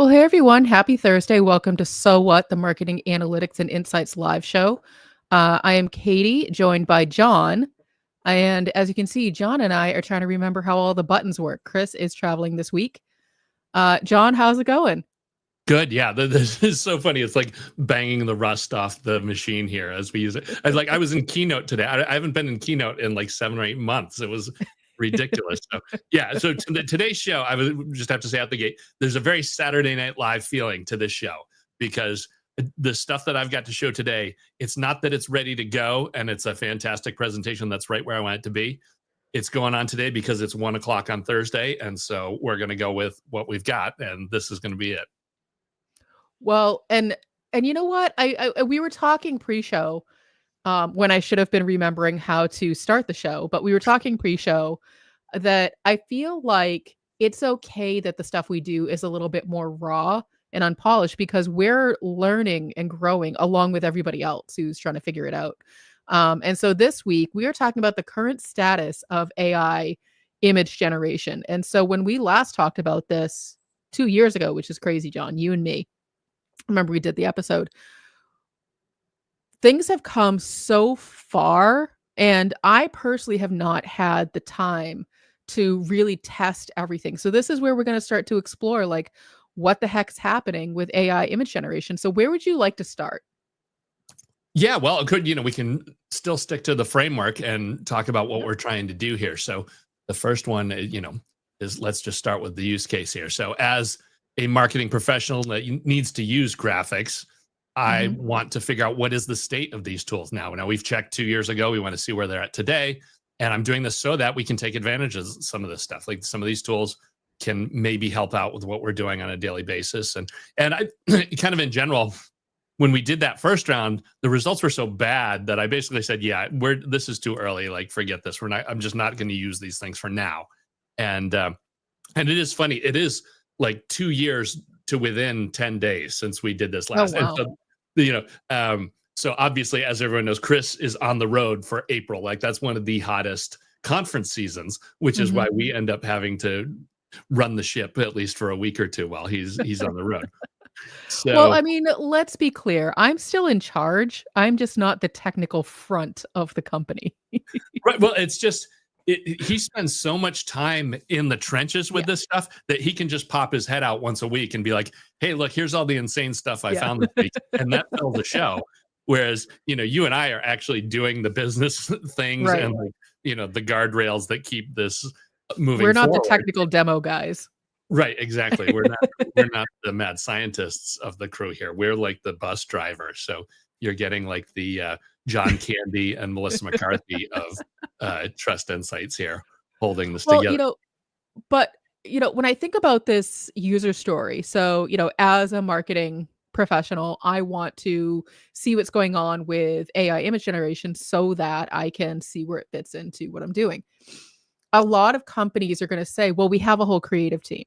Well, hey everyone, happy Thursday. Welcome to So What, the Marketing Analytics and Insights live show. I am Katie, joined by John. And as you can see, John and I are trying to remember how all the buttons work. Chris is traveling this week. John, how's it going? Good, yeah. This is so funny. It's like banging the rust off the machine here as we use it. I was in Keynote today. I haven't been in Keynote in like 7 or 8 months. It was ridiculous. So yeah. So today's show, I would just have to say out the gate, there's a very Saturday Night Live feeling to this show because the stuff that I've got to show today, it's not that it's ready to go and it's a fantastic presentation. That's right where I want it to be. It's going on today because it's 1 o'clock on Thursday, and so we're going to go with what we've got, and this is going to be it. Well, and you know what? We were talking pre-show when I should have been remembering how to start the show, but we were talking pre-show that I feel like it's okay that the stuff we do is a little bit more raw and unpolished because we're learning and growing along with everybody else who's trying to figure it out. And so this week we are talking about the current status of AI image generation. And so when we last talked about this 2 years ago, which is crazy, John, you and me, remember we did the episode, things have come so far, and I personally have not had the time to really test everything. So this is where we're going to start to explore like what the heck's happening with AI image generation. So where would you like to start? Yeah, well, it could, we can still stick to the framework and talk about what we're trying to do here. So the first one, is let's just start with the use case here. So as a marketing professional that needs to use graphics, I want to figure out what is the state of these tools now. Now we've checked 2 years ago. We want to see where they're at today. And I'm doing this so that we can take advantage of some of this stuff. Like some of these tools can maybe help out with what we're doing on a daily basis. And I kind of in general, when we did that first round, the results were so bad that I basically said, yeah, this is too early. Like, forget this. I'm just not going to use these things for now. And it is funny. It is like 2 years to within 10 days since we did this last. Oh, wow. And so obviously, as everyone knows, Chris is on the road for April. Like that's one of the hottest conference seasons, which is why we end up having to run the ship at least for a week or two while he's on the road. Well, So I mean, let's be clear. I'm still in charge. I'm just not the technical front of the company. right, well, it's just he spends so much time in the trenches with Yeah. this stuff that he can just pop his head out once a week and be like, "Hey, look, here's all the insane stuff I Yeah. found this week," and that fills the show. Whereas, you and I are actually doing the business things Right. and like, the guardrails that keep this moving We're not the forward. technical demo guys. Right, exactly. We're not the mad scientists of the crew here. We're like the bus driver. So you're getting like the John Candy and Melissa McCarthy of Trust Insights here, holding this Well, together. but when I think about this user story, so, as a marketing professional, I want to see what's going on with AI image generation so that I can see where it fits into what I'm doing. A lot of companies are going to say, well, we have a whole creative team.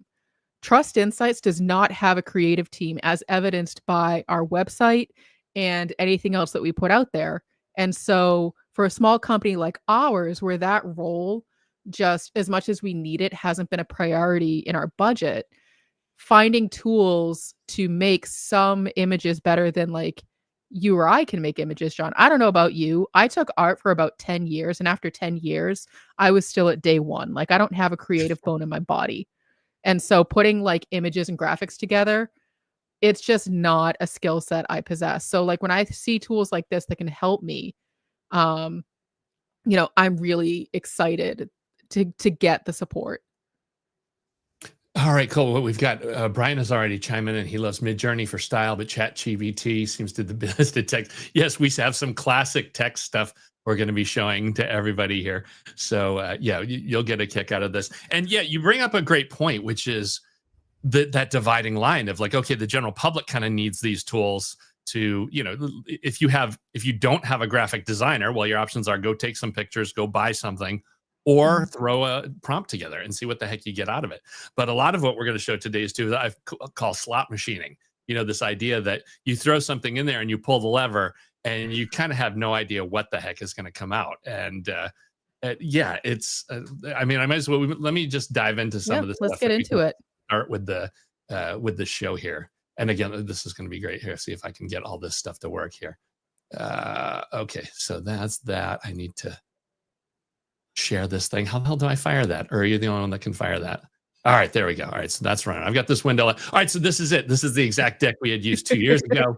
Trust Insights does not have a creative team as evidenced by our website and anything else that we put out there. And so for a small company like ours, where that role, just as much as we need it, hasn't been a priority in our budget, finding tools to make some images better than like you or I can make images, John. I don't know about you. I took art for about 10 years. And after 10 years, I was still at day one. Like I don't have a creative bone in my body. And so putting like images and graphics together, it's just not a skill set I possess. So like when I see tools like this that can help me, um, I'm really excited to get the support. All right, cool. What we've got, Brian has already chimed in and he loves Midjourney for style, but ChatGPT seems to the best to text. Yes, we have some classic text stuff we're going to be showing to everybody here. So yeah, you'll get a kick out of this. And yeah, you bring up a great point, which is that dividing line of like, okay, the general public kind of needs these tools to, if you don't have a graphic designer, well, your options are go take some pictures, go buy something, or throw a prompt together and see what the heck you get out of it. But a lot of what we're going to show today is too that I call slot machining. This idea that you throw something in there and you pull the lever and you kind of have no idea what the heck is going to come out. And yeah, it's. I mean, I might as well. Let me just dive into some of this. Let's get into it. Start with the with the show here. And again, this is going to be great here. See if I can get all this stuff to work here. Okay, so that's that. I need to share this thing. How the hell do I fire that? Or are you the only one that can fire that? All right, there we go. All right, so that's running. I've got this window. All right, so this is it. This is the exact deck we had used 2 years ago.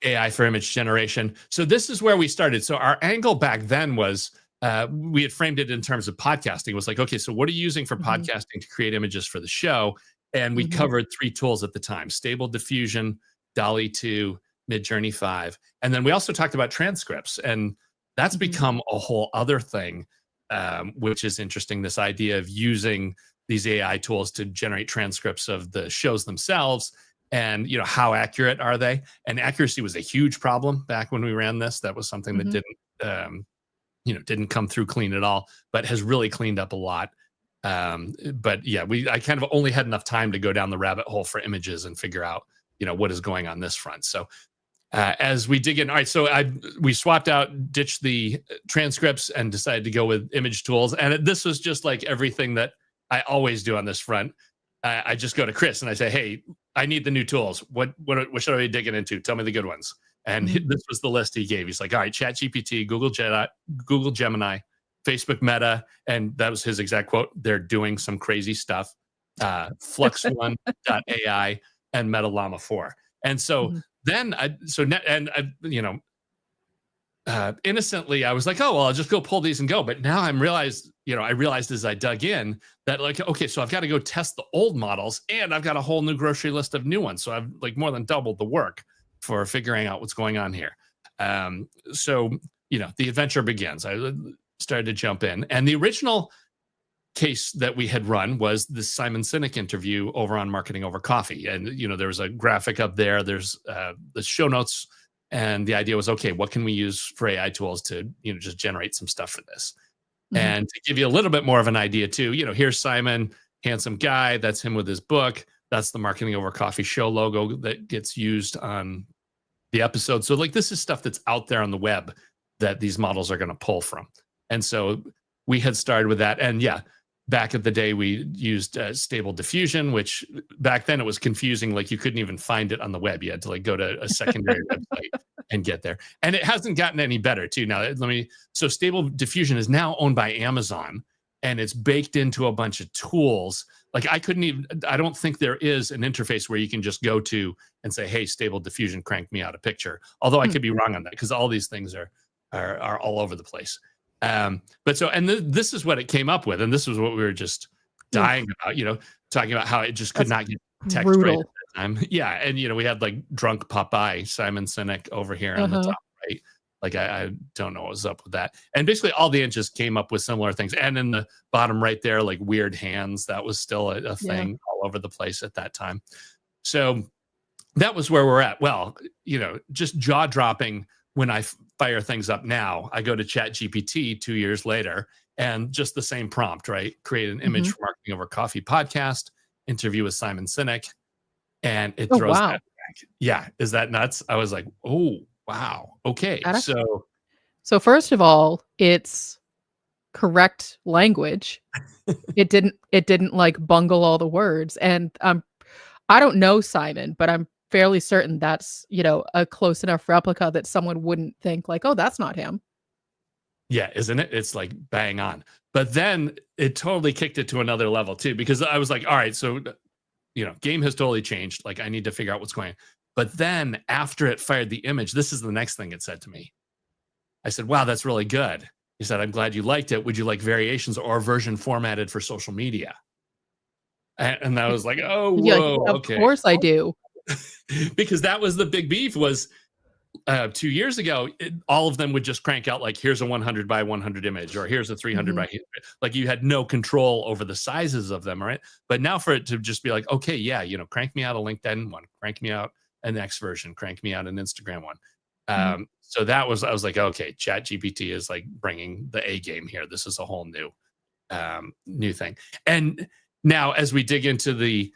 AI for image generation. So this is where we started. So our angle back then was we had framed it in terms of podcasting. It was like, okay, so what are you using for podcasting to create images for the show? And we covered 3 tools at the time: Stable Diffusion, DALL-E 2, Midjourney 5. And then we also talked about transcripts. And that's become a whole other thing, which is interesting. This idea of using these AI tools to generate transcripts of the shows themselves, and how accurate are they? And accuracy was a huge problem back when we ran this. That was something that didn't come through clean at all, but has really cleaned up a lot. But yeah, I kind of only had enough time to go down the rabbit hole for images and figure out what is going on this front. So as we dig in, all right, so we swapped out, ditched the transcripts, and decided to go with image tools. And this was just like everything that I always do on this front. I just go to Chris and I say, hey, I need the new tools. What should I be digging into? Tell me the good ones. And this was the list he gave. He's like, all right, ChatGPT, Google Gemini, Facebook Meta. And that was his exact quote: they're doing some crazy stuff. Flux1.ai and Meta Llama 4. And so then innocently, I was like, oh, well, I'll just go pull these and go. But now I realized as I dug in that, like, okay, so I've got to go test the old models, and I've got a whole new grocery list of new ones. So I've like more than doubled the work for figuring out what's going on here. So the adventure begins. I started to jump in, and the original case that we had run was the Simon Sinek interview over on Marketing Over Coffee. And, there was a graphic up there. There's the show notes. And the idea was, okay, what can we use for AI tools to, just generate some stuff for this? And to give you a little bit more of an idea too, here's Simon, handsome guy. That's him with his book. That's the Marketing Over Coffee show logo that gets used on the episode. So like, this is stuff that's out there on the web that these models are going to pull from. And so we had started with that. And yeah, back at the day, we used Stable Diffusion, which back then it was confusing. Like, you couldn't even find it on the web. You had to like go to a secondary website and get there. And it hasn't gotten any better too. Now, so Stable Diffusion is now owned by Amazon, and it's baked into a bunch of tools. Like, I don't think there is an interface where you can just go to and say, hey, Stable Diffusion, crank me out a picture. Although I could be wrong on that, because all these things are all over the place. This is what it came up with. And this was what we were just dying about, talking about how it just could not get text right at that time. Yeah. And, we had like drunk Popeye, Simon Sinek over here on the top right. Like, I don't know what was up with that. And basically all the inches came up with similar things. And in the bottom right there, like weird hands, that was still a thing all over the place at that time. So that was where we're at. Well, just jaw dropping. When I fire things up now, I go to ChatGPT 2 years later, and just the same prompt, right? Create an image for Marketing Over Coffee podcast, interview with Simon Sinek, and it throws that back. Yeah. Is that nuts? I was like, oh, wow. Okay. So first of all, it's correct language. It didn't like bungle all the words. And I don't know Simon, but I'm fairly certain that's, a close enough replica that someone wouldn't think like, oh, that's not him. Yeah, isn't it? It's like bang on. But then it totally kicked it to another level too, because I was like, all right, so, game has totally changed. Like, I need to figure out what's going on. But then after it fired the image, this is the next thing it said to me. I said, wow, that's really good. He said, I'm glad you liked it. Would you like variations or version formatted for social media? And I was like, oh, whoa, okay. Of course I do. Because that was the big beef was 2 years ago, all of them would just crank out like, here's a 100 by 100 image, or here's a 300 by, like, you had no control over the sizes of them, right? But now for it to just be like, okay, yeah, crank me out a LinkedIn one, crank me out an X version, crank me out an Instagram one. So I was like, okay, ChatGPT is like bringing the A game here. This is a whole new thing. And now as we dig into the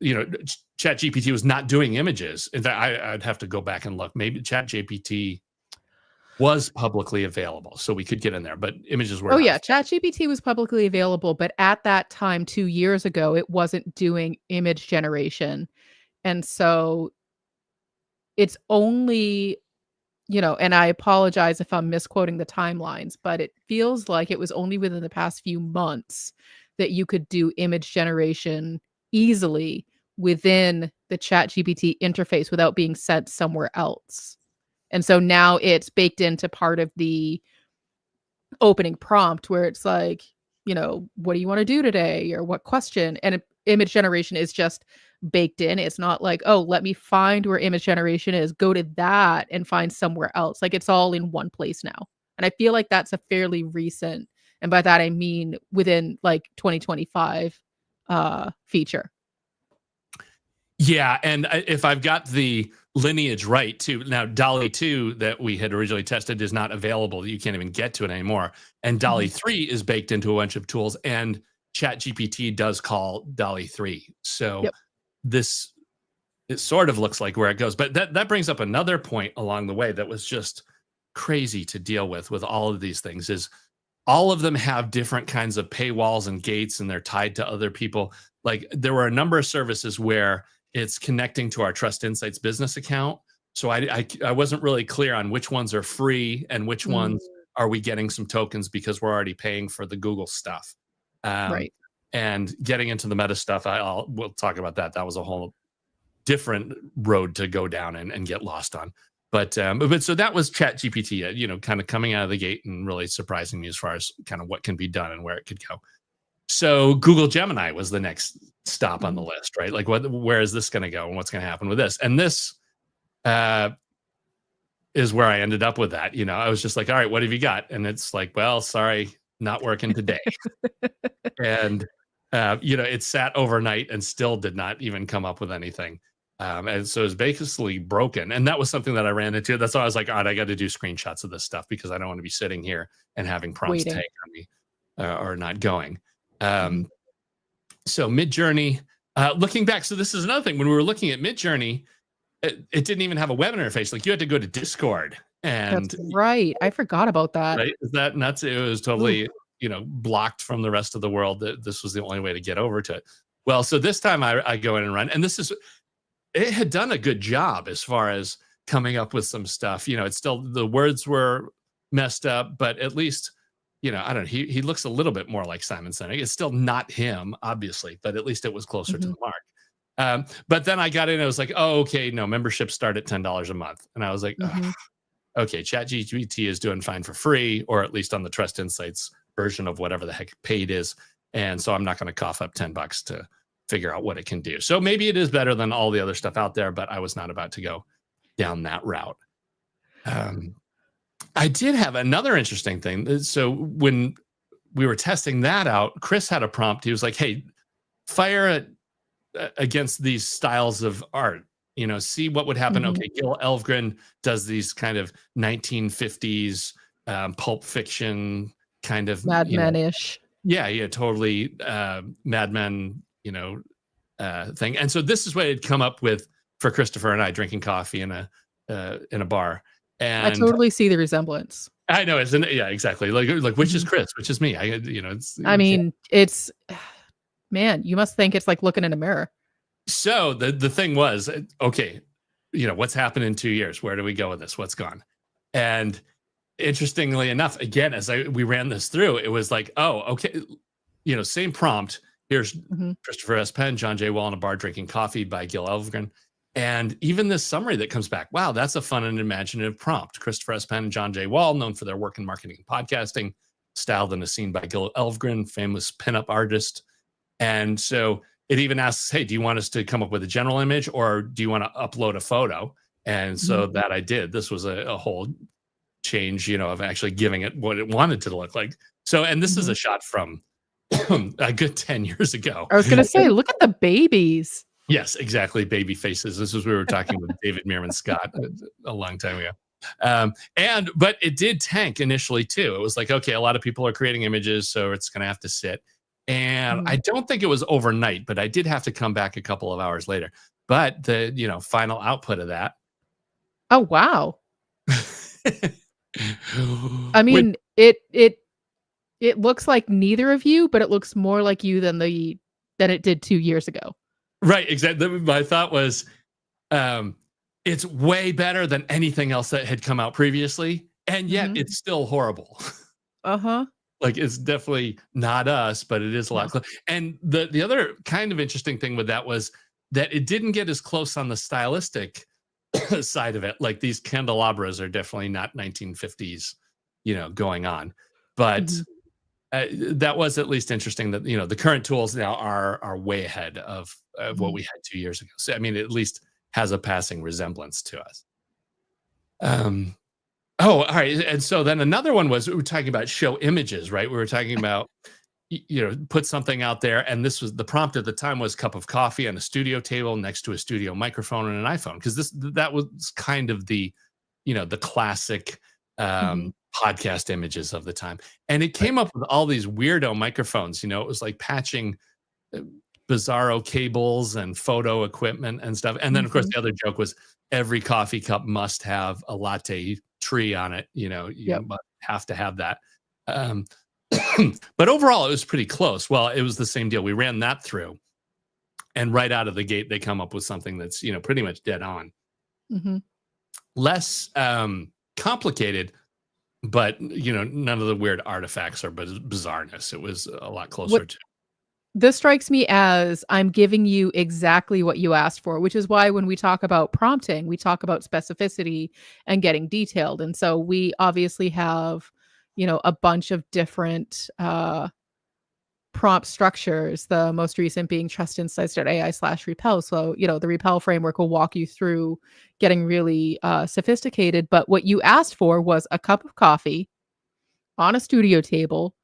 ChatGPT was not doing images. In fact, I'd have to go back and look. Maybe ChatGPT was publicly available, so we could get in there, but images were Oh, not. yeah, ChatGPT was publicly available, but at that time, 2 years ago, it wasn't doing image generation, and so it's only and I apologize if I'm misquoting the timelines, but it feels like it was only within the past few months that you could do image generation easily within the ChatGPT interface without being sent somewhere else. And so now it's baked into part of the opening prompt where it's like, "What do you wanna do today?" or "What question?" And image generation is just baked in. It's not like, "Oh, let me find where image generation is, go to that and find somewhere else." Like, it's all in one place now. And I feel like that's a fairly recent, and by that I mean within, like, 2025, feature. Yeah, and if I've got the lineage right too. Now, DALL-E 2 that we had originally tested is not available. You can't even get to it anymore. And DALL-E Mhm. 3 is baked into a bunch of tools, and ChatGPT does call DALL-E 3. So Yep. this it sort of looks like where it goes. But that brings up another point along the way that was just crazy to deal with all of these things is all of them have different kinds of paywalls and gates, and they're tied to other people. Like there were a number of services where it's connecting to our Trust Insights business account. So I wasn't really clear on which ones are free and which Mm, ones are we getting some tokens because we're already paying for the Google stuff. Um, right. and getting into the Meta stuff, we'll talk about that. That was a whole different road to go down and get lost on. But so that was Chat GPT, kind of coming out of the gate and really surprising me as far as kind of what can be done and where it could go. So Google Gemini was the next stop on the Mhm. list, right? Like where is this going to go and what's going to happen with this? And this uh, is where I ended up with that. I was just like, all right, what have you got? And it's like, well, sorry, not working today. And it sat overnight and still did not even come up with anything. And so it's basically broken. And that was something that I ran into. That's why I was like, all right, I got to do screenshots of this stuff because I don't want to be sitting here and having prompts Waiting. tank on me or not going. Mhm. So Midjourney, looking back, so this is another thing. When we were looking at Midjourney, it didn't even have a web interface. Like you had to go to Discord That's and right. I forgot about that. right? Is that nuts? It was Ooh. totally, blocked from the rest of the world. That this was the only way to get over to it. Well, so this time I go in and run, and it had done a good job as far as coming up with some stuff. It's still the words were messed up, but at least, I don't know. He looks a little bit more like Simon Sinek. It's still not him, obviously, but at least it was closer to Mhm. the mark. But then I got in, I was like, oh, okay, no, memberships start at $10 a month. And I was like, ugh, Mhm. okay, ChatGPT is doing fine for free, or at least on the Trust Insights version of whatever the heck paid is. And so I'm not going to cough up $10 to figure out what it can do. So maybe it is better than all the other stuff out there, but I was not about to go down that route. Um, I did have another interesting thing. So when we were testing that out, Chris had a prompt. He was like, hey, fire it against these styles of art. See what would happen. Mhm. Okay, Gil Elvgren does these kind of 1950s pulp fiction kind of, Mad Men-ish. yeah, totally Mad Men, thing. And so this is what it had come up with for Christopher and I drinking coffee in a bar. I And totally see the resemblance. I know, isn't it? Yeah, exactly. Like which is Mhm. Chris, which is me. It's I you can't. mean, it's man, you must think it's like looking in a mirror. So the thing was, okay, what's happened in 2 years? Where do we go with this? What's gone? And interestingly enough, again, as we ran this through, it was like, oh, okay, same prompt. Here's Mhm. Christopher S. Penn, John J. Wall in a bar drinking coffee by Gil Elvgren. And even this summary that comes back, wow, that's a fun and imaginative prompt. Christopher S. Penn and John J. Wall, known for their work in marketing and podcasting, styled and a scene by Gil Elvgren, famous pinup artist. And so it even asks, hey, do you want us to come up with a general image or do you want to upload a photo? And so Mhm. that I did. This was a whole change, of actually giving it what it wanted to look like. So, and this is Mhm. a shot from a good 10 years ago. I was gonna say, look at the babies. Yes, exactly. Baby faces. This was we were talking with David Meerman Scott a long time ago. But it did tank initially too. It was like, okay, a lot of people are creating images, so it's gonna have to sit. And I Mhm. don't think it was overnight, but I did have to come back a couple of hours later. But the final output of that Oh, wow. I Which mean, it looks like neither of you, but it looks more like you than it did 2 years ago. right, exactly. My thought was, um, it's way better than anything else that had come out previously, and yet Mhm. it's still horrible. Uh-huh. Like, it's definitely not us, but it is a lot No. clo and the other kind of interesting thing with that was that it didn't get as close on the stylistic side of it. Like, these candelabras are definitely not 1950s, going on. But, Mhm. that was at least interesting that, the current tools now are way ahead of what Mhm. we had 2 years ago. So, I mean, at least has a passing resemblance to us. Um Oh, all right. And so then another one was we were talking about show images, right? We were talking about put something out there, and this was the prompt at the time was cup of coffee on a studio table next to a studio microphone and an iPhone because that was kind of the classic Mhm. podcast images of the time, and it Right. came up with all these weirdo microphones. It was like patching uh, bizarro cables and photo equipment and stuff. And then, of course, Mhm. the other joke was every coffee cup must have a latte tree on it. You Yep. have to have that. Um, but overall, it was pretty close. Well, it was the same deal. We ran that through, and right out of the gate, they come up with something that's pretty much dead on. Mhm. Less complicated, but none of the weird artifacts or bizarreness. It was a lot closer What to. This strikes me as I'm giving you exactly what you asked for, which is why when we talk about prompting, we talk about specificity and getting detailed. And so we obviously have, a bunch of different prompt structures, the most recent being trustinsights.ai/repel. So, the repel framework will walk you through getting really sophisticated. But what you asked for was a cup of coffee on a studio table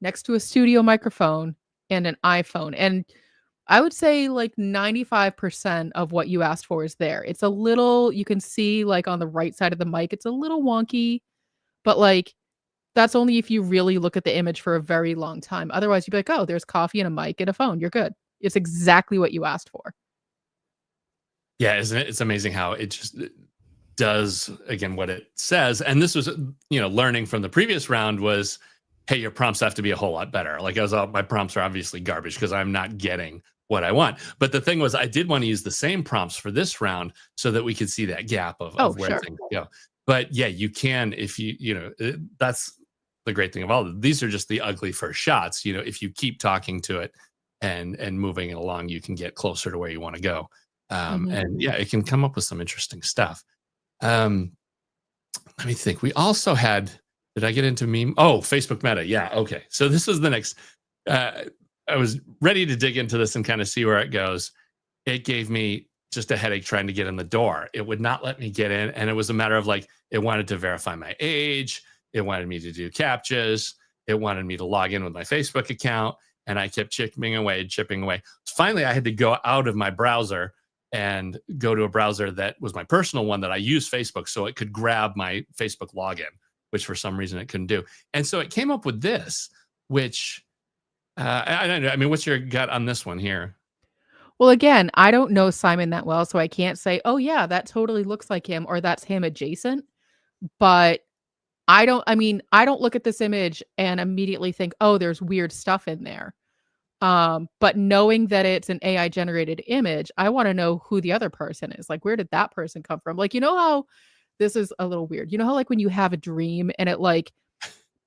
next to a studio microphone and an iPhone. And I would say like 95% of what you asked for is there. It's a little you can see like on the right side of the mic, it's a little wonky, but like that's only if you really look at the image for a very long time. Otherwise, you'd be like, "Oh, there's coffee and a mic and a phone. You're good." It's exactly what you asked for. Yeah, isn't it? It's amazing how it just does again what it says. And this was, learning from the previous round was, hey, your prompts have to be a whole lot better. Like my prompts are obviously garbage because I'm not getting what I want. But the thing was, I did want to use the same prompts for this round so that we could see that gap of Oh, where sure. things go. But yeah, you can if that's the great thing of all of these are just the ugly first shots. If you keep talking to it and moving it along, you can get closer to where you want to go. Mhm. And yeah, it can come up with some interesting stuff. Um, Let me think. We also had. Did I get into meme? Oh, Facebook Meta. Yeah. Okay. So this was the next. Uh, I was ready to dig into this and kind of see where it goes. It gave me just a headache trying to get in the door. It would not let me get in, and it was a matter of like it wanted to verify my age. It wanted me to do captchas. It wanted me to log in with my Facebook account, and I kept chipping away. Finally, I had to go out of my browser and go to a browser that was my personal one that I use Facebook so it could grab my Facebook login, which for some reason it couldn't do. And so it came up with this, which I don't know. I mean, what's your gut on this one here? Well, again, I don't know Simon that well, so I can't say, "Oh, yeah, that totally looks like him," or "That's him adjacent." But I don't look at this image and immediately think, "Oh, there's weird stuff in there." But knowing that it's an AI generated image, I wanna know who the other person is. Like, where did that person come from? Like, you know how this is a little weird. You know how, like, when you have a dream and it, like,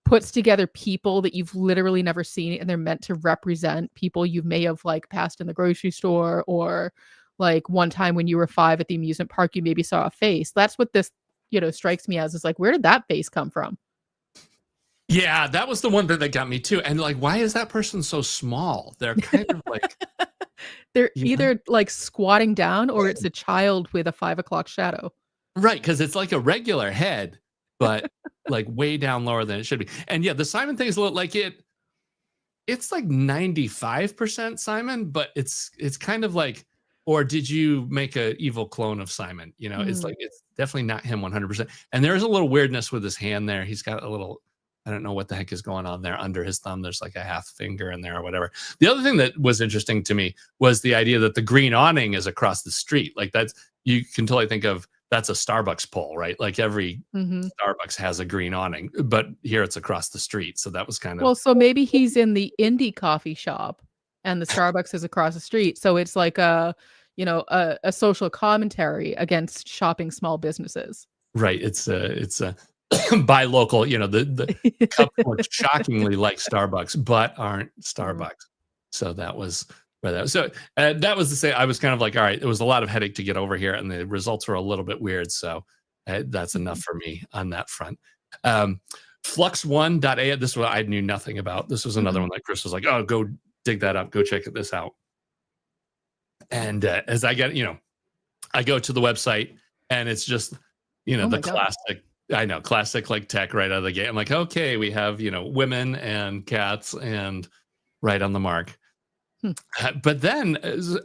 puts together people that you've literally never seen, and they're meant to represent people you may have, like, passed in the grocery store or, like, one time when you were 5 at the amusement park, you maybe saw a face. That's what this, strikes me as, is like, where did that face come from? Yeah, that was the one that got me too. And like, why is that person so small? They're kind of like, They're you know, either, like, squatting down or it's a child with a 5 o'clock shadow. right? Because it's like a regular head, but like way down lower than it should be. And yeah, the Simon thing is a little like it. It's like 95% Simon, but it's kind of like, or did you make a evil clone of Simon? It's Mm, like it's definitely not him 100%. And there's a little weirdness with his hand there. He's got a little, I don't know what the heck is going on there under his thumb. There's like a half finger in there or whatever. The other thing that was interesting to me was the idea that the green awning is across the street. Like that's you can totally think of that's a Starbucks poll, right? Like every Mhm. Starbucks has a green awning, but here it's across the street. So that was kind of Well, so maybe he's in the indie coffee shop and the Starbucks is across the street, so it's like a social commentary against shopping small businesses. right. It's a buy local. The cups look shockingly like Starbucks, but aren't Mm, Starbucks. So that was where that was. So that was the same. I was kind of like, all right, it was a lot of headache to get over here, and the results were a little bit weird. So that's enough mhm, for me on that front. Um, Flux1.ai. This one I knew nothing about. This was another mhm. one that Chris was like, oh, go dig that up, go check this out. And as I get, I go to the website and it's just, Oh the my god. classic, I know, classic like tech right out of the gate. I'm like, okay, we have, women and cats and right on the mark. Hmm. But then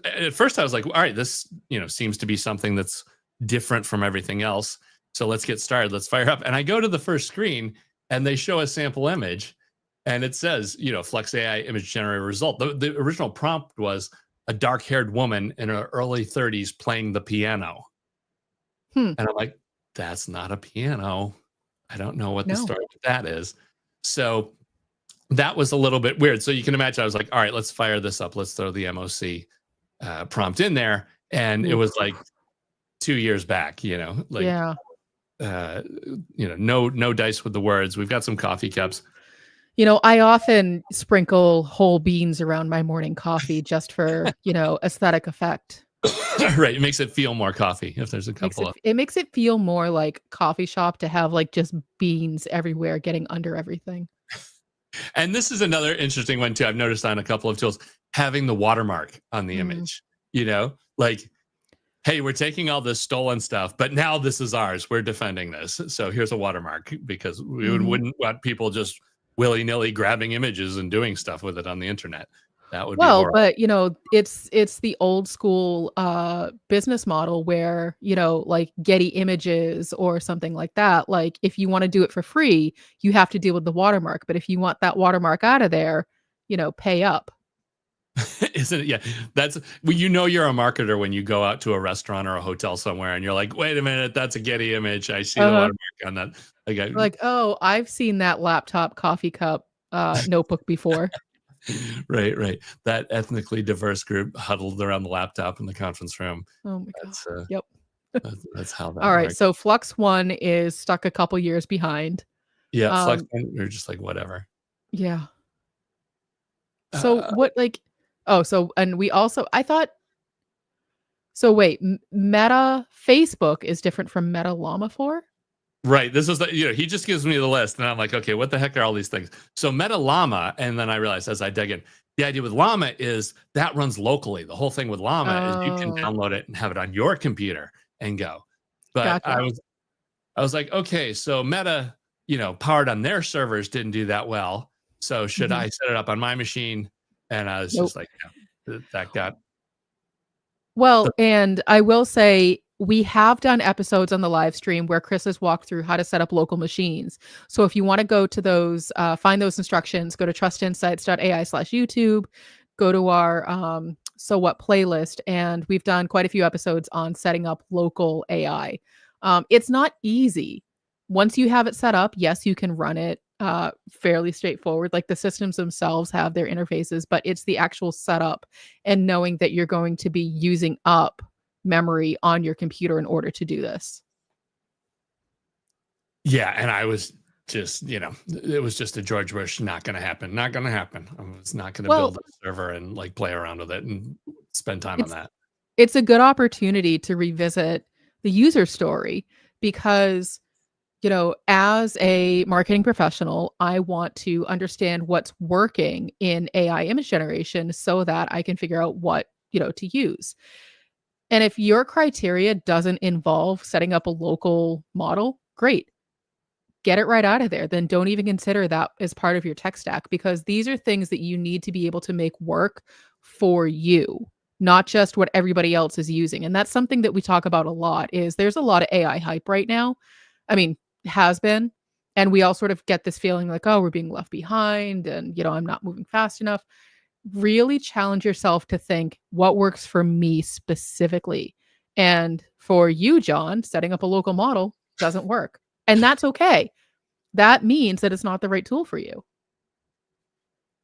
at first I was like, all right, this, seems to be something that's different from everything else. So let's get started. Let's fire up. And I go to the first screen and they show a sample image and it says, Flux AI image generator result. The original prompt was a dark haired woman in her early 30s playing the piano. Hmm. And I'm like, that's not a piano. I don't know what the No. story with that is. So that was a little bit weird. So you can imagine, I was like, all right, let's fire this up. Let's throw the MOC prompt in there. And it Oof. was like 2 years back, like, Yeah. no dice with the words. We've got some coffee cups. I often sprinkle whole beans around my morning coffee just for, aesthetic effect. Right. It makes it feel more coffee if there's a Makes couple it of. it makes it feel more like coffee shop to have, like, just beans everywhere getting under everything. And this is another interesting one too. I've noticed on a couple of tools having the watermark on the Mm, image, like, hey, we're taking all this stolen stuff, but now this is ours. We're defending this. So here's a watermark because we mhm. wouldn't want people just willy nilly grabbing images and doing stuff with it on the internet. That would be Well, horrible. but, it's the old school, business model where, like, Getty Images or something like that, like, if you wanna do it for free, you have to deal with the watermark, but if you want that watermark out of there, pay up. Isn't it? Yeah. Well, you're a marketer when you go out to a restaurant or a hotel somewhere and you're like, wait a minute, that's a Getty image. I see the Uh-huh. watermark on that. Like, Like, "Oh, I've seen that laptop coffee cup, notebook before." right, right. That ethnically diverse group huddled around the laptop in the conference room. Oh my god. That's Yep. that's how that Alright, works. so Flux 1 is stuck a couple years behind. Yeah, Flex. Um, You're just like whatever. yeah. So Uh, what, like oh, so and we also I thought so wait, Meta Facebook is different from Meta Llama 4? right. This is he just gives me the list, and I'm like, okay, what the heck are all these things? So Meta Llama, and then I realized as I dug in, the idea with Llama is that runs locally. The whole thing with Llama is you can Oh, download it and have it on your computer and go. But I gotcha. was I was like, okay, so Meta, powered on their servers didn't do that well. So should Mhm. I set it up on my machine? And I was Nope. just like, yeah, that got Well, and I will say we have done episodes on the live stream where Chris has walked through how to set up local machines. So if you want to go to those, find those instructions, go to trustinsights.ai/YouTube, go to our So What playlist, and we've done quite a few episodes on setting up local AI. It's not easy. Once you have it set up, yes, you can run it fairly straightforward. Like the systems themselves have their interfaces, but it's the actual setup and knowing that you're going to be using up memory on your computer in order to do this. yeah. And I was just, it was just a George Bush, not going to happen, not going to happen. I was not going to Well, build a server and like play around with it and spend time on it's that. it's a good opportunity to revisit the user story because, as a marketing professional, I want to understand what's working in AI image generation so that I can figure out what, to use. And if your criteria doesn't involve setting up a local model, great. Get it right out of there. Then don't even consider that as part of your tech stack because these are things that you need to be able to make work for you, not just what everybody else is using. And that's something that we talk about a lot is there's a lot of AI hype right now. I mean, has been. And we all sort of get this feeling like, oh, we're being left behind and, I'm not moving fast enough. Really challenge yourself to think what works for me specifically And for you, John, setting up a local model doesn't work. And that's okay. That means that it's not the right tool for you.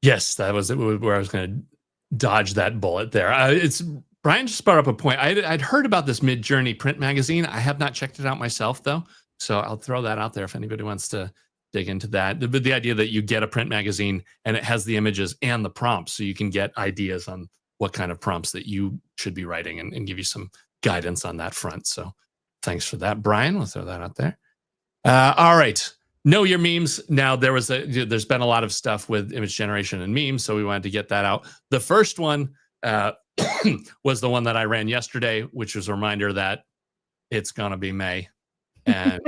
Yes, that was where I was going to dodge that bullet there. It's Brian just brought up a point. I'd heard about this Midjourney print magazine. I have not checked it out myself, though. So I'll throw that out there if anybody wants to dig into that. The idea that you get a print magazine and it has the images and the prompts, so you can get ideas on what kind of prompts that you should be writing and give you some guidance on that front. So thanks for that, Brian. We'll throw that out there. All right. Know your memes. Now there's been a lot of stuff with image generation and memes, so we wanted to get that out. The first one was the one that I ran yesterday, which was a reminder that it's gonna be May, and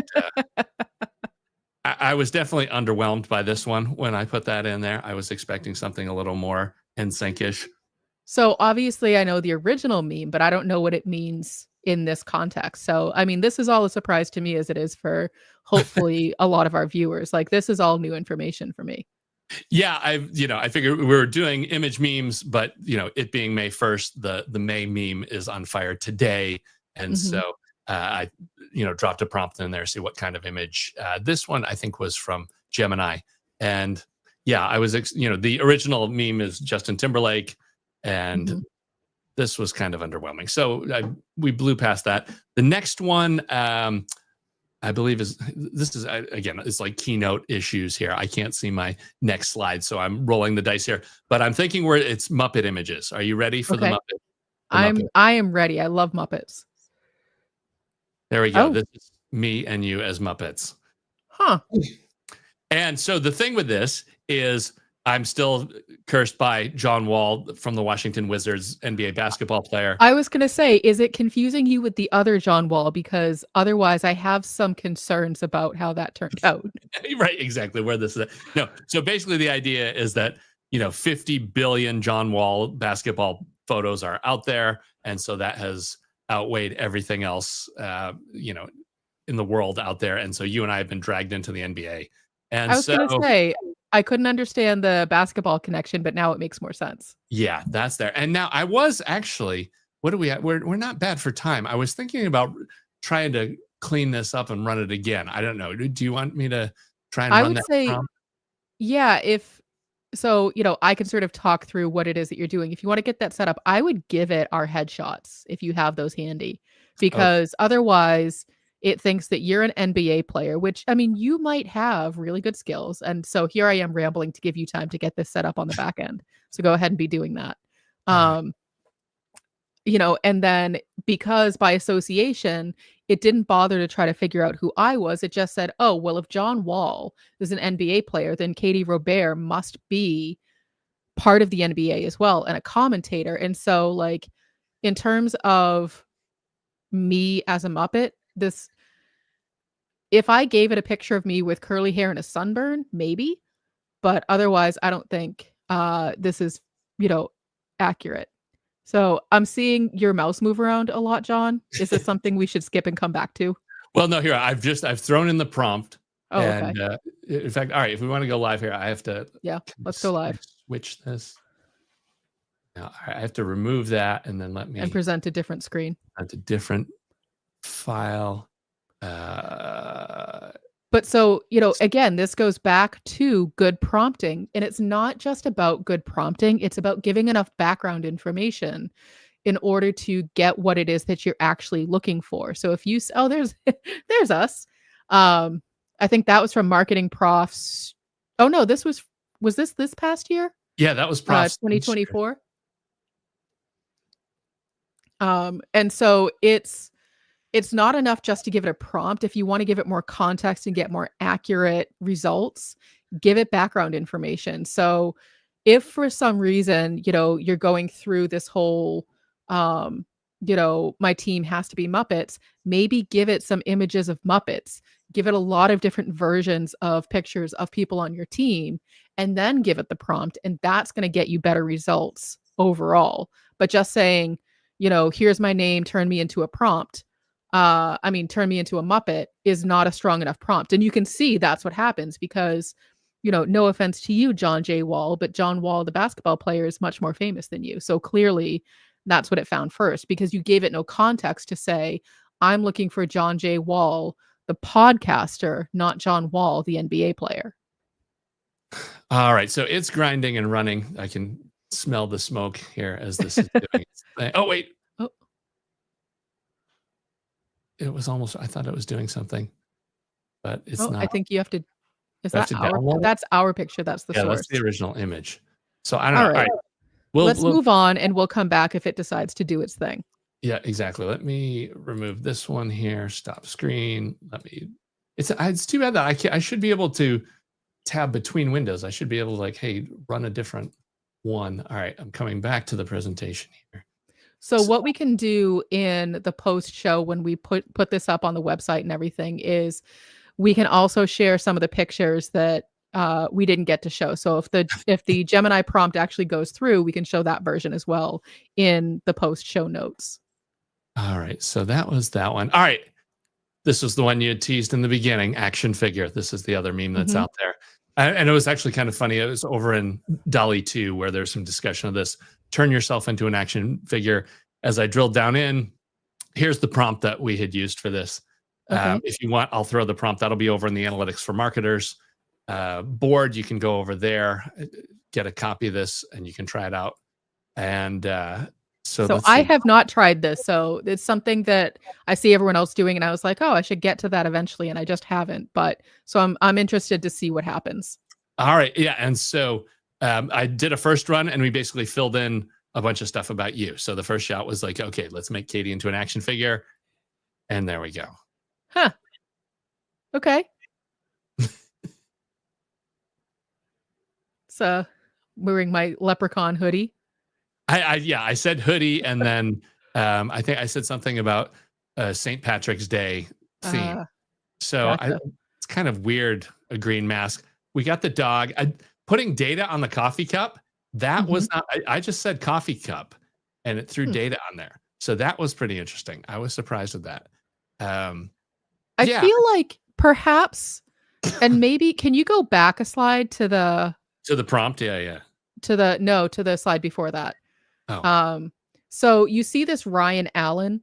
I was definitely underwhelmed by this one when I put that in there. I was expecting something a little more NSYNC-ish. So obviously I know the original meme, but I don't know what it means in this context. So, I mean, this is all a surprise to me as it is for hopefully a lot of our viewers. Like this is all new information for me. Yeah, I figured we were doing image memes, but it being May 1st, the May meme is on fire today, and so I dropped a prompt in there, see what kind of image. This one I think was from Gemini, and yeah, I was the original meme is Justin Timberlake, and this was kind of underwhelming. So we blew past that. The next one, I believe again, it's like keynote issues here. I can't see my next slide, so I'm rolling the dice here. But I'm thinking it's Muppet images. Are you ready for the Muppet? I am ready. I love Muppets. There we go. This is me and you as Muppets. Huh. And so the thing with this is I'm still cursed by John Wall from the Washington Wizards, NBA basketball player. I was going to say, is it confusing you with the other John Wall? Because otherwise I have some concerns about how that turned out. Right, exactly where this is at. No, so basically the idea is that, 50 billion John Wall basketball photos are out there. And so that has outweighed everything else, in the world out there. And so you and I have been dragged into the NBA. And I was going to say, I couldn't understand the basketball connection, but now it makes more sense. Yeah, that's there. And now I was actually, what do we have? We're not bad for time. I was thinking about trying to clean this up and run it again. I don't know. Do you want me to try and run that? I would say, yeah, I can sort of talk through what it is that you're doing. If you want to get that set up, I would give it our headshots if you have those handy, because otherwise it thinks that you're an NBA player, which, I mean, you might have really good skills. And so here I am rambling to give you time to get this set up on the back end. So go ahead and be doing that. And then because by association, it didn't bother to try to figure out who I was. It just said, oh, well, if John Wall is an NBA player, then Katie Robert must be part of the NBA as well and a commentator. And so, like, in terms of me as a Muppet, if I gave it a picture of me with curly hair and a sunburn, maybe, but otherwise I don't think this is, accurate. So I'm seeing your mouse move around a lot, John. Is it something we should skip and come back to? Well, no, here I've thrown in the prompt. Oh, and okay. In fact, all right, if we want to go live here, I have to let's go live. Switch this. Now I have to remove that and then let me present a different screen. Present a different file. But so, again, this goes back to good prompting, and it's not just about good prompting. It's about giving enough background information in order to get what it is that you're actually looking for. So if you, there's us. I think that was from Marketing Profs. Oh no, was this past year? Yeah, that was Profs 2024. And so it's not enough just to give it a prompt. If you want to give it more context and get more accurate results, give it background information. So if for some reason, you're going through this whole, my team has to be Muppets, maybe give it some images of Muppets, give it a lot of different versions of pictures of people on your team, and then give it the prompt. And that's going to get you better results overall. But just saying, here's my name, turn me into a prompt. Turn me into a Muppet is not a strong enough prompt. And you can see that's what happens because, no offense to you, John J. Wall, but John Wall, the basketball player, is much more famous than you. So clearly That's what it found first because you gave it no context to say, I'm looking for John J. Wall, the podcaster, not John Wall, the NBA player. All right, so it's grinding and running. I can smell the smoke here as this is doing its thing. Oh, wait. Oh. It was almost, I thought it was doing something, but it's Oh, not. I think you have to. Is Do I have that to our? download it? That's our picture. That's the Yeah, source. that's the original image. So I don't All know. All right. right. We'll Let's move on, and we'll come back if it decides to do its thing. Yeah, exactly. Let me remove this one here. Stop screen. Let me. It's too bad that I should be able to tab between windows. I should be able to like, hey, run a different one. All right, I'm coming back to the presentation here. So what we can do in the post show when we put this up on the website and everything is we can also share some of the pictures that we didn't get to show. So if the Gemini prompt actually goes through, we can show that version as well in the post show notes. All right, so that was that one. All right, this was the one you had teased in the beginning, action figure. This is the other meme that's out there. And it was actually kind of funny. It was over in DALL-E 2 where there's some discussion of this. Turn yourself into an action figure. As I drilled down in, here's the prompt that we had used for this. Okay. If you want, I'll throw the prompt. That'll be over in the Analytics for Marketers board. You can go over there, get a copy of this, and you can try it out. And so I have not tried this. So it's something that I see everyone else doing, and I was like, oh, I should get to that eventually, and I just haven't. But so I'm interested to see what happens. All right, yeah, and so I did a first run, and we basically filled in a bunch of stuff about you. So the first shot was like, okay, let's make Katie into an action figure, and there we go. Huh. Okay. So wearing my leprechaun hoodie. I said hoodie, and then I think I said something about St. Patrick's Day theme. So gotcha. it's kind of weird, a green mask. We got the dog. Putting data on the coffee cup, that was not, I just said coffee cup, and it threw data on there. So that was pretty interesting. I was surprised with that. I feel like perhaps, and maybe, can you go back a slide to the prompt? Yeah. To the slide before that. Oh. So you see this Ryan Allen,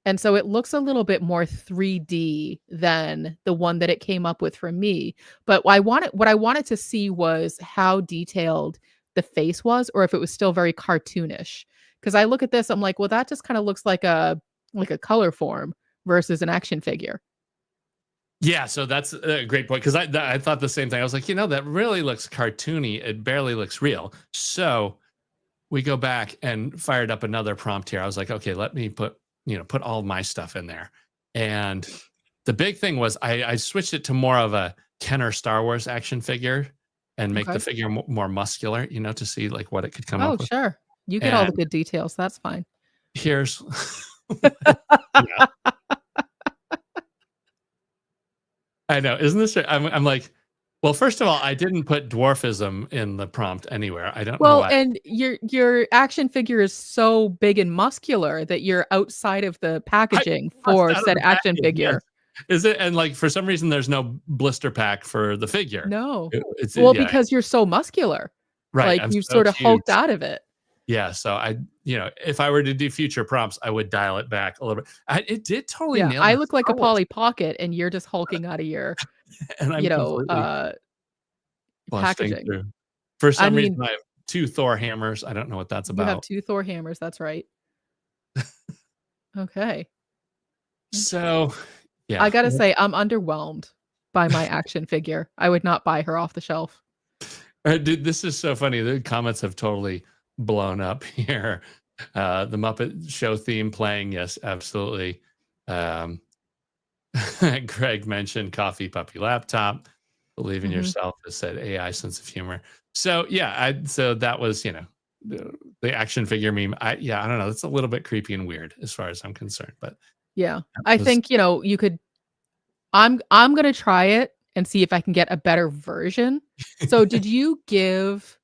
and so it looks a little bit more 3D than the one that it came up with for me. But what I wanted to see was how detailed the face was, or if it was still very cartoonish. Because I look at this, I'm like, well, that just kind of looks like a color form versus an action figure. Yeah, so that's a great point, because I thought the same thing. I was like, that really looks cartoony. It barely looks real. So we go back and fired up another prompt here. I was like, okay, let me put all of my stuff in there. And the big thing was I switched it to more of a Kenner Star Wars action figure and make the figure more muscular, to see like what it could come up with. Oh, sure. You get all the good details. That's fine. Here's I know, isn't this? I'm like, well, first of all, I didn't put dwarfism in the prompt anywhere. I don't know why. And your action figure is so big and muscular that you're outside of the packaging for said action figure. Yes. Is it? And like for some reason, there's no blister pack for the figure. No. It's because you're so muscular, right? Like you sort of hulked out of it. Yeah. So if I were to do future prompts, I would dial it back a little bit. It did totally nail. I look like a Polly Pocket, and you're just hulking out of your, and I'm packaging. Through. For some reason, I have 2 Thor hammers. I don't know what that's about. You have 2 Thor hammers. That's right. Okay. So, yeah. I gotta say, I'm underwhelmed by my action figure. I would not buy her off the shelf. Dude, this is so funny. The comments have totally blown up here. The Muppet Show theme playing. Yes, absolutely. Greg mentioned coffee, puppy, laptop. Believe in yourself. Has said AI sense of humor. So yeah, so that was the action figure meme. I don't know. It's a little bit creepy and weird as far as I'm concerned. But yeah, I think you could. I'm gonna try it and see if I can get a better version. So did you give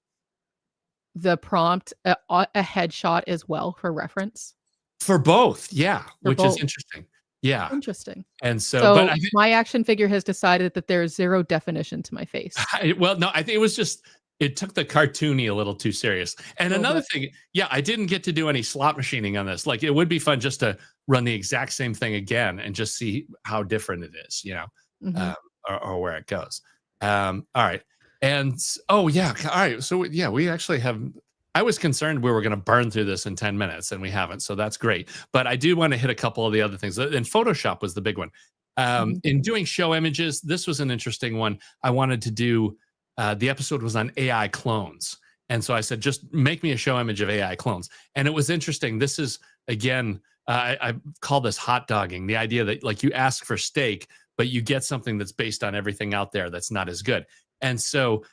the prompt a headshot as well for reference? For both, yeah, which both. is interesting. Yeah. Interesting. And so but my action figure has decided that there is 0 definition to my face. Well, no, I think it was just it took the cartoony a little too serious. And A little another bit. thing, yeah, I didn't get to do any slot machining on this. Like it would be fun just to run the exact same thing again and just see how different it is, Mhm. um, or where it goes. All right. And oh yeah, all right. So yeah, we actually have. I was concerned we were going to burn through this in 10 minutes, and we haven't. So that's great. But I do want to hit a couple of the other things. And Photoshop was the big one. Mhm. In doing show images, this was an interesting one. I wanted to do. The episode was on AI clones, and so I said, just make me a show image of AI clones. And it was interesting. This is again, I call this hot dogging. The idea that like you ask for steak, but you get something that's based on everything out there that's not as good. And so,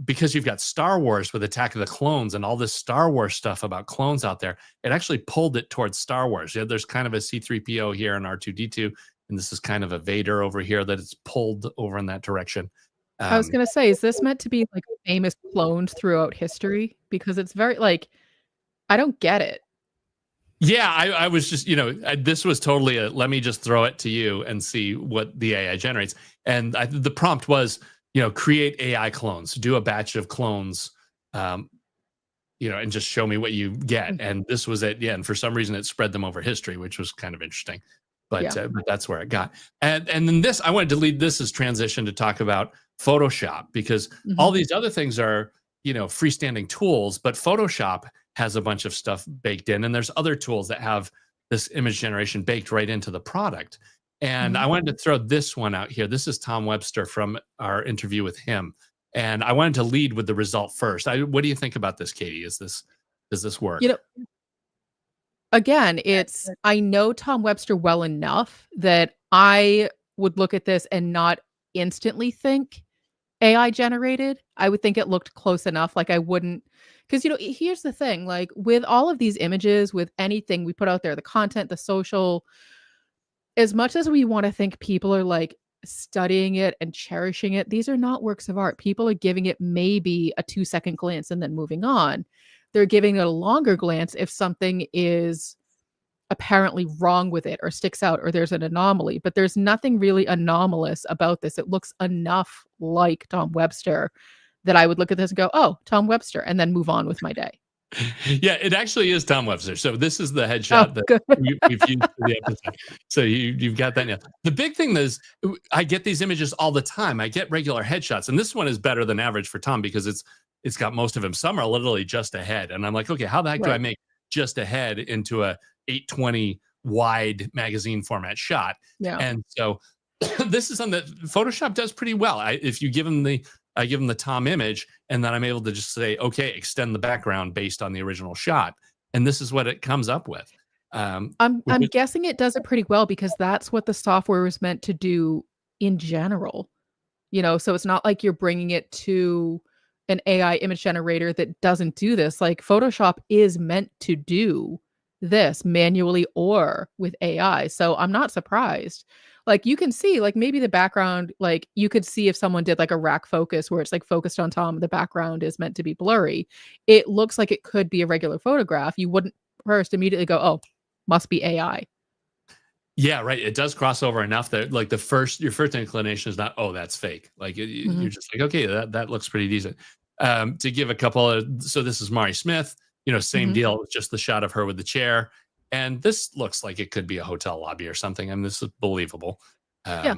because you've got Star Wars with Attack of the Clones and all this Star Wars stuff about clones out there, it actually pulled it towards Star Wars. Yeah, there's kind of a C3PO here and R2D2, and this is kind of a Vader over here that it's pulled over in that direction. I was Um, gonna say, is this meant to be, like, famous clones throughout history? Because it's very like, I don't get it. yeah, I was just, this was totally a let me just throw it to you and see what the AI generates. And the prompt was, create AI clones, do a batch of clones, um, and just show me what you get. Mm, And this was it. Yeah. And for some reason, it spread them over history, which was kind of interesting. yeah. But that's where it got. And then I wanted to lead this as transition to talk about Photoshop because all Mhm. these other things are, freestanding tools, but Photoshop has a bunch of stuff baked in, and there's other tools that have this image generation baked right into the product. And I Mhm. wanted to throw this one out here. This is Tom Webster from our interview with him. And I wanted to lead with the result first. What do you think about this, Katie? Does this You work? know, again, it's I know Tom Webster well enough that I would look at this and not instantly think AI generated. I would think it looked close enough, like, I wouldn't, because here's the thing, like, with all of these images, with anything we put out there, the content, the social, as much as we wanna think people are, like, studying it and cherishing it, these are not works of art. People are giving it maybe a 2-second glance and then moving on. They're giving it a longer glance if something is apparently wrong with it or sticks out or there's an anomaly, but there's nothing really anomalous about this. It looks enough like Tom Webster that I would look at this and go, "Oh, Tom Webster," and then move on with my day. Yeah, it actually is Tom Webster. So this is the Oh, headshot that good. we've used for the episode. So you've got that now. The big thing is I get these images all the time. I get regular headshots, and this one is better than average for Tom because it's got most of him. Some are literally just ahead, and I'm like, okay, how the heck do I Right. make just ahead into a 820 wide magazine format shot? Yeah. And so this is something that Photoshop does pretty well. If you give him I give him the Tom image, and then I'm able to just say, okay, extend the background based on the original shot, and this is what it comes up with. I'm Which guessing it does it pretty well because that's what the software was meant to do in general. So it's not like you're bringing it to an AI image generator that doesn't do this. Like, Photoshop is meant to do this manually or with AI. So I'm not surprised. Like, you can see, like, maybe the background, like, you could see if someone did like a rack focus where it's like focused on Tom, the background is meant to be blurry. It looks like it could be a regular photograph. You wouldn't first immediately go, "Oh, must be AI." Yeah, right. It does cross over enough that like your first inclination is not, oh, that's fake. Like Mhm. you're just like, okay, that looks pretty decent. To give a couple of, so this is Mari Smith, same Mhm. deal, just the shot of her with the chair. And this looks like it could be a hotel lobby or something. I mean, this is believable. Yeah.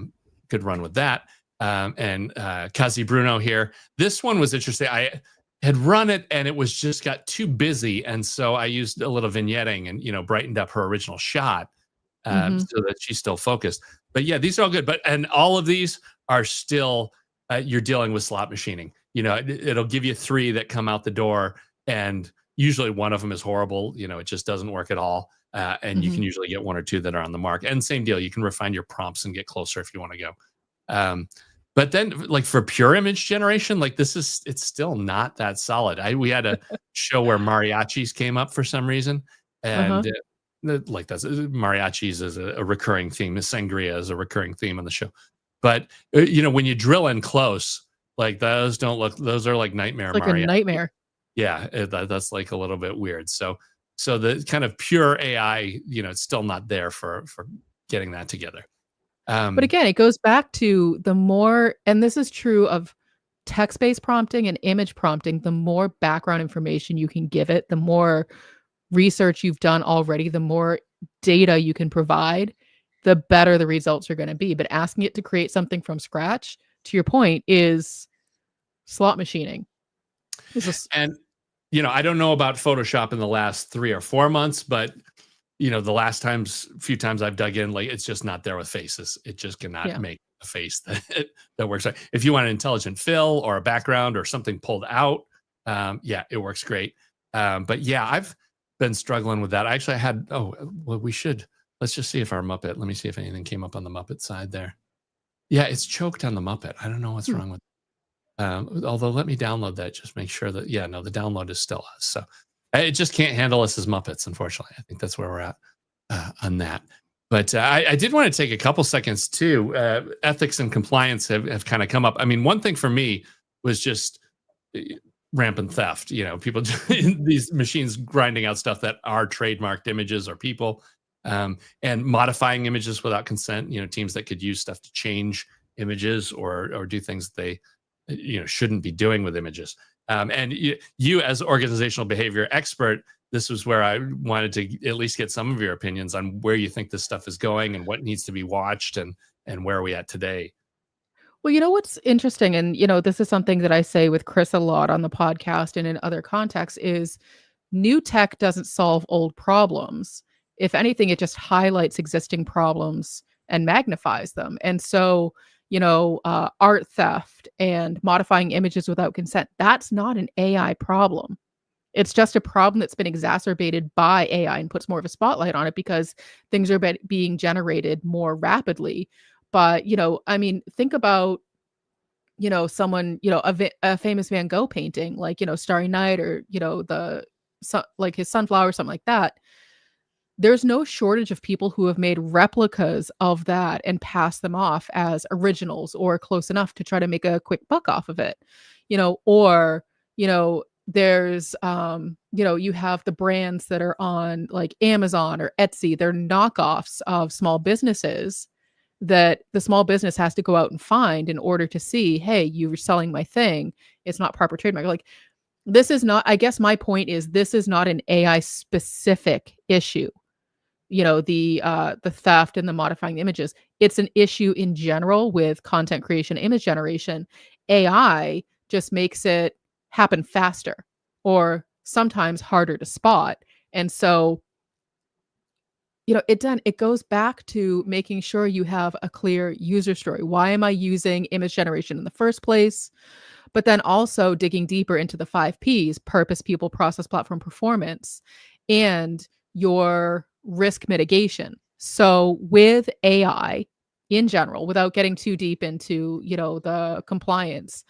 Could run with that. And Kazi Bruno here. This one was interesting. I had run it and it was just got too busy. And so I used a little vignetting and, brightened up her original shot Mhm. so that she's still focused. But yeah, these are all good. And all of these are still you're dealing with slot machining. It'll give you three that come out the door, and usually one of them is horrible. It just doesn't work at all. And you Mhm. can usually get one or two that are on the mark. And same deal, you can refine your prompts and get closer if you want to go. Um, but then, like for pure image generation, like it's still not that solid. We had a show where mariachis came up for some reason, Uh-huh. and like that's mariachis is a recurring theme. Sangria is a recurring theme on the show. But when you drill in close, like those don't look. Those are like It's nightmare like a mariachi. nightmare. Yeah, that's like a little bit weird. So the kind of pure AI, it's still not there for getting that together. But Um, again, it goes back to the more, and this is true of text-based prompting and image prompting, the more background information you can give it, the more research you've done already, the more data you can provide, the better the results are going to be. But asking it to create something from scratch, to your point, is slot machining. Is this And I don't know about Photoshop in the last 3 or 4 months, but the last few times I've dug in, like, it's just not there with faces. It just cannot yeah. make a face that works. If you want an intelligent fill or a background or something pulled out, yeah, it works great. But yeah, I've been struggling with that. I actually had, let's just see if our Muppet, let me see if anything came up on the Muppet side there. Yeah, it's choked on the Muppet. I don't know what's wrong with it. Although let me download that, just make sure that, yeah, no, the download is still us. So it just can't handle us as Muppets, unfortunately. I think that's where we're at on that. But I did want to take a couple seconds too. Ethics and compliance have kind of come up. I mean, one thing for me was just rampant theft. People, these machines grinding out stuff that are trademarked images or people, and modifying images without consent. Teams that could use stuff to change images or do things they shouldn't be doing with images. And you as organizational behavior expert, this was where I wanted to at least get some of your opinions on where you think this stuff is going and what needs to be watched and where are we at today. Well, what's interesting, and this is something that I say with Chris a lot on the podcast and in other contexts, is new tech doesn't solve old problems. If anything, it just highlights existing problems and magnifies them. And so, art theft and modifying images without consent, that's not an AI problem. It's just a problem that's been exacerbated by AI and puts more of a spotlight on it because things are being generated more rapidly. But, I mean, think about, someone, a famous Van Gogh painting, like, Starry Night, or, like his Sunflower, something like that. There's no shortage of people who have made replicas of that and passed them off as originals or close enough to try to make a quick buck off of it. Or, there's you have the brands that are on like Amazon or Etsy. They're knockoffs of small businesses that the small business has to go out and find in order to see, hey, you were selling my thing. It's not proper trademark. Like, this is not, I guess my point is, this is not an AI specific issue. The theft and the modifying the images. It's an issue in general with content creation, image generation. AI just makes it happen faster or sometimes harder to spot. And so, it goes back to making sure you have a clear user story. Why am I using image generation in the first place? But then also digging deeper into the 5 Ps: purpose, people, process, platform, performance, and your risk mitigation. So with AI in general, without getting too deep into, the compliance,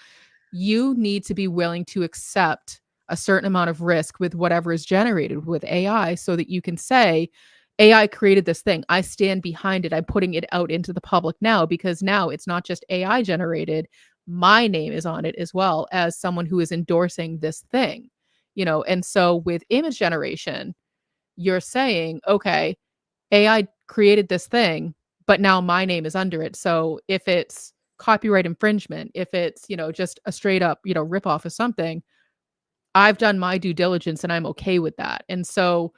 you need to be willing to accept a certain amount of risk with whatever is generated with AI so that you can say, AI created this thing. I stand behind it. I'm putting it out into the public now because now it's not just AI generated. My name is on it as well as someone who is endorsing this thing, And so with image generation, you're saying, okay, AI created this thing, but now my name is under it. So if it's copyright infringement, if it's, just a straight up, rip off of something, I've done my due diligence and I'm okay with that. And so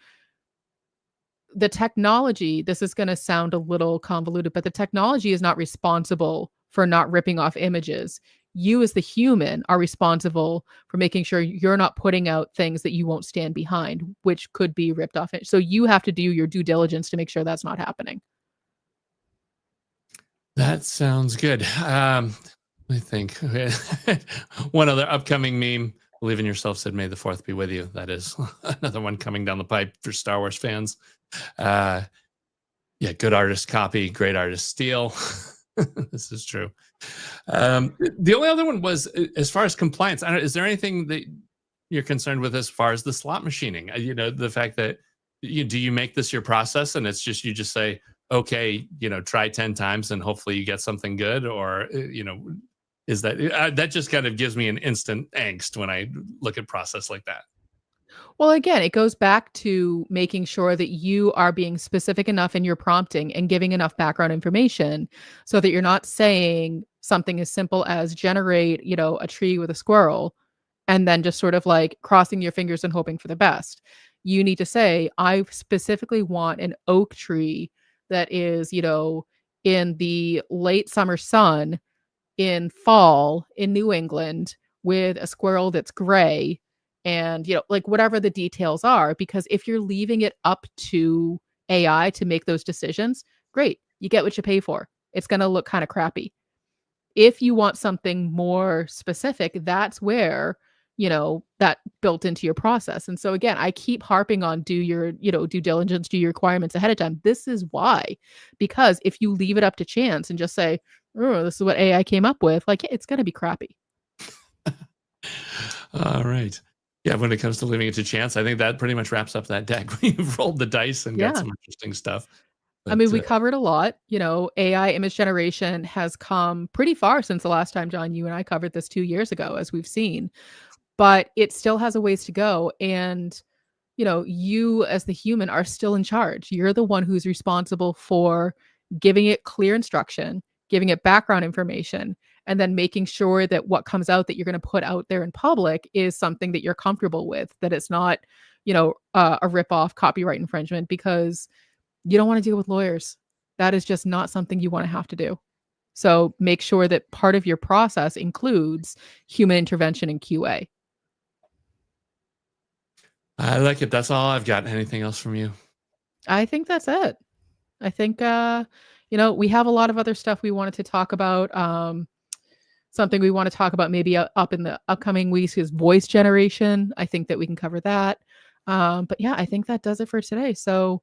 the technology, this is going to sound a little convoluted, but the technology is not responsible for not ripping off images. You as the human are responsible for making sure you're not putting out things that you won't stand behind, which could be ripped off. So you have to do your due diligence to make sure that's not happening. That sounds good. I think one other upcoming meme, believe in yourself, said, may the 4th be with you. That is another one coming down the pipe for Star Wars fans. Yeah, good artist copy, great artist steal. This is true. The only other one was, as far as compliance, is there anything that you're concerned with as far as the slot machining? The fact that do you make this your process and it's just, you just say, okay, try 10 times and hopefully you get something good? Or, is that just kind of gives me an instant angst when I look at process like that? Well, again, it goes back to making sure that you are being specific enough in your prompting and giving enough background information so that you're not saying something as simple as generate, a tree with a squirrel and then just sort of like crossing your fingers and hoping for the best. You need to say, I specifically want an oak tree that is, in the late summer sun in fall in New England with a squirrel that's gray and, like whatever the details are, because if you're leaving it up to AI to make those decisions, great. You get what you pay for. It's going to look kind of crappy. If you want something more specific, that's where, that built into your process. And so again, I keep harping on do your, due diligence, do your requirements ahead of time. This is why. Because if you leave it up to chance and just say, "Oh, this is what AI came up with," like it's going to be crappy. All right. Yeah, when it comes to leaving it to chance, I think that pretty much wraps up that deck. We've rolled the dice and got Yeah. some interesting stuff. I mean, But we covered a lot. AI image generation has come pretty far since the last time, John, you and I covered this 2 years ago, as we've seen, but it still has a ways to go. And, you as the human are still in charge. You're the one who's responsible for giving it clear instruction, giving it background information, and then making sure that what comes out that you're going to put out there in public is something that you're comfortable with, that it's not, a rip-off copyright infringement, because you don't want to deal with lawyers. That is just not something you want to have to do. So make sure that part of your process includes human intervention and QA. I like it. That's all I've got. Anything else from you? I think that's it. I think we have a lot of other stuff we wanted to talk about. Something we want to talk about maybe up in the upcoming weeks is voice generation. I think that we can cover that. But yeah, I think that does it for today. So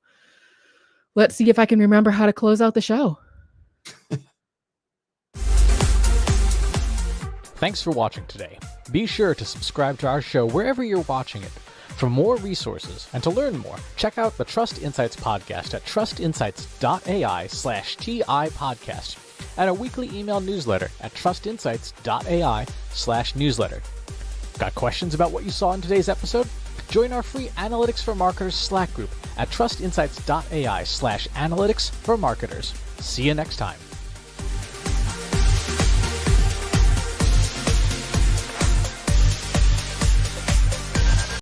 let's see if I can remember how to close out the show. Thanks for watching today. Be sure to subscribe to our show wherever you're watching it. For more resources and to learn more, check out the Trust Insights podcast at trustinsights.ai/TI podcast and a weekly email newsletter at trustinsights.ai/newsletter. Got questions about what you saw in today's episode? Join our free Analytics for Marketers Slack group at trustinsights.ai/analytics for marketers. See you next time.